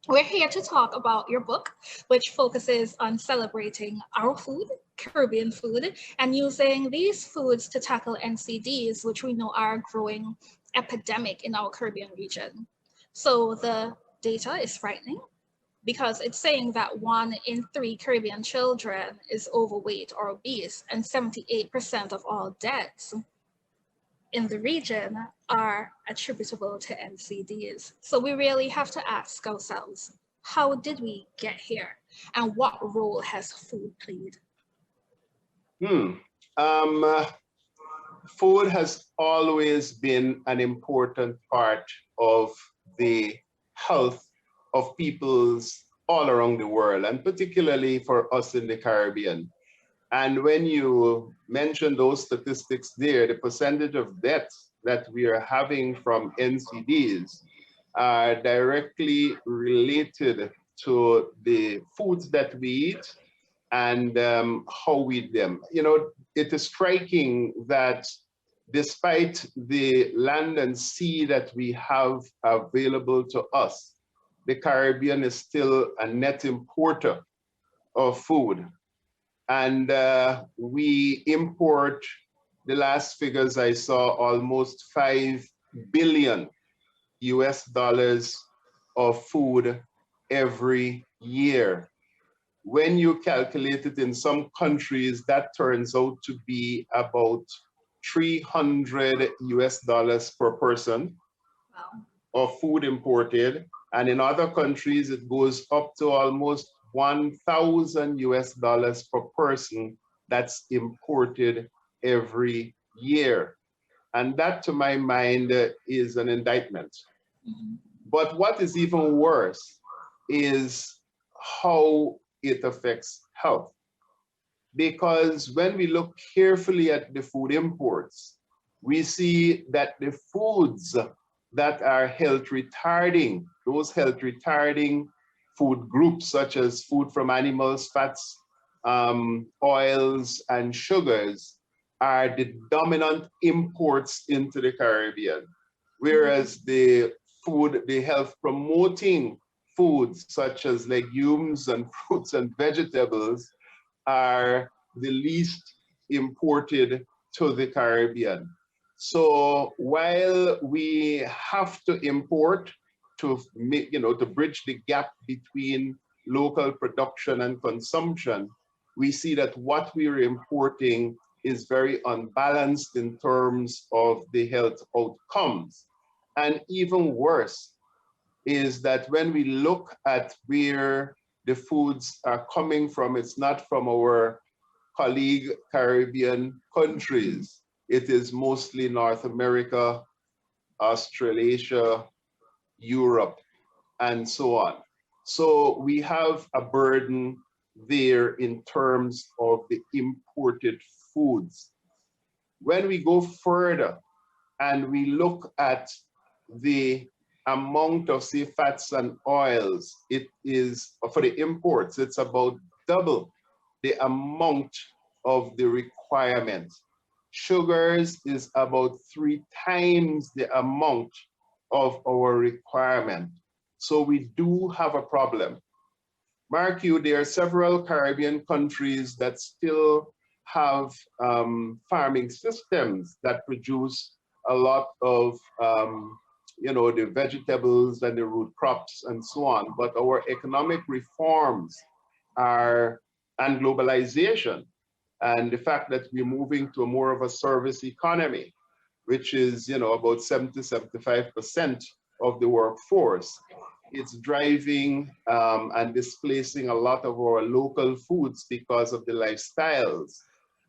We're here to talk about your book, which focuses on celebrating our food, Caribbean food, and using these foods to tackle NCDs, which we know are a growing epidemic in our Caribbean region. So the data is frightening because it's saying that 1 in 3 Caribbean children is overweight or obese, and 78% of all deaths in the region are attributable to NCDs. So we really have to ask ourselves, how did we get here? And what role has food played? Hmm. Um, uh, Food has always been an important part of the health of peoples all around the world, and particularly for us in the Caribbean. And when you mention those statistics there, the percentage of deaths that we are having from NCDs are directly related to the foods that we eat and how we eat them. You know, it is striking that despite the land and sea that we have available to us, the Caribbean is still a net importer of food. And we import, the last figures I saw, almost 5 billion US dollars of food every year. When you calculate it in some countries, that turns out to be about 300 US dollars per person Well, of food imported. And in other countries, it goes up to almost 1,000 US dollars per person that's imported every year. And that, to my mind, is an indictment. mhm, But what is even worse is how it affects health. Because when we look carefully at the food imports, we see that the foods that are health retarding, those health retarding food groups, such as food from animals, fats, oils, and sugars, are the dominant imports into the Caribbean. mhm, Whereas the food, the health promoting foods, such as legumes and fruits and vegetables, are the least imported to the Caribbean. So while we have to import to make, to bridge the gap between local production and consumption, we see that what we're importing is very unbalanced in terms of the health outcomes. And even worse is that when we look at where the foods are coming from, it's not from our colleague Caribbean countries. It is mostly North America, Australasia, Europe, and so on. So we have a burden there in terms of the imported foods. When we go further and we look at the amount of, say, fats and oils, it is, for the imports, it's about double the amount of the requirement. Sugars is about 3 times the amount of our requirement. So we do have a problem. Mark you, there are several Caribbean countries that still have farming systems that produce a lot of the vegetables and the root crops and so on. But our economic reforms are and globalization and the fact that we're moving to a more of a service economy, which is about 70-75% of the workforce. It's driving and displacing a lot of our local foods because of the lifestyles.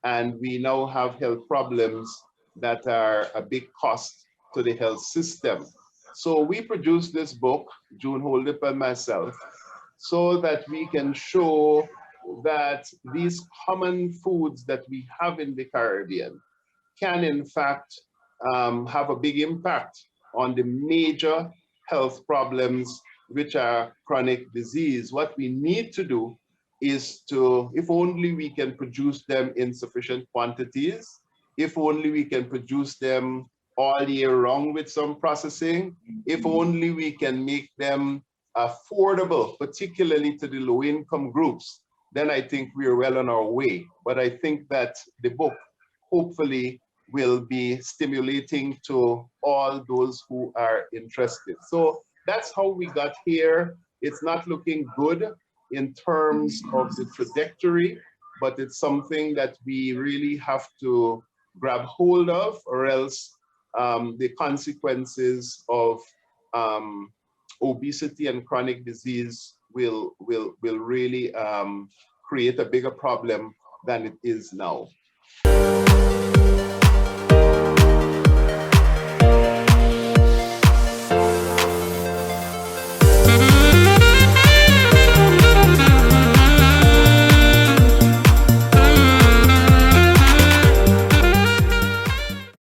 And we now have health problems that are a big cost to the health system. So we produced this book, June Holdip and myself, so that we can show that these common foods that we have in the Caribbean can in fact have a big impact on the major health problems, which are chronic disease. What we need to do is to, if only we can produce them in sufficient quantities, if only we can produce them all year round with some processing, if mhm, only we can make them affordable, particularly to the low-income groups, then I think we're well on our way. But I think that the book hopefully will be stimulating to all those who are interested. So that's how we got here. It's not looking good in terms of the trajectory, but it's something that we really have to grab hold of, or else the consequences of obesity and chronic disease will really create a bigger problem than it is now.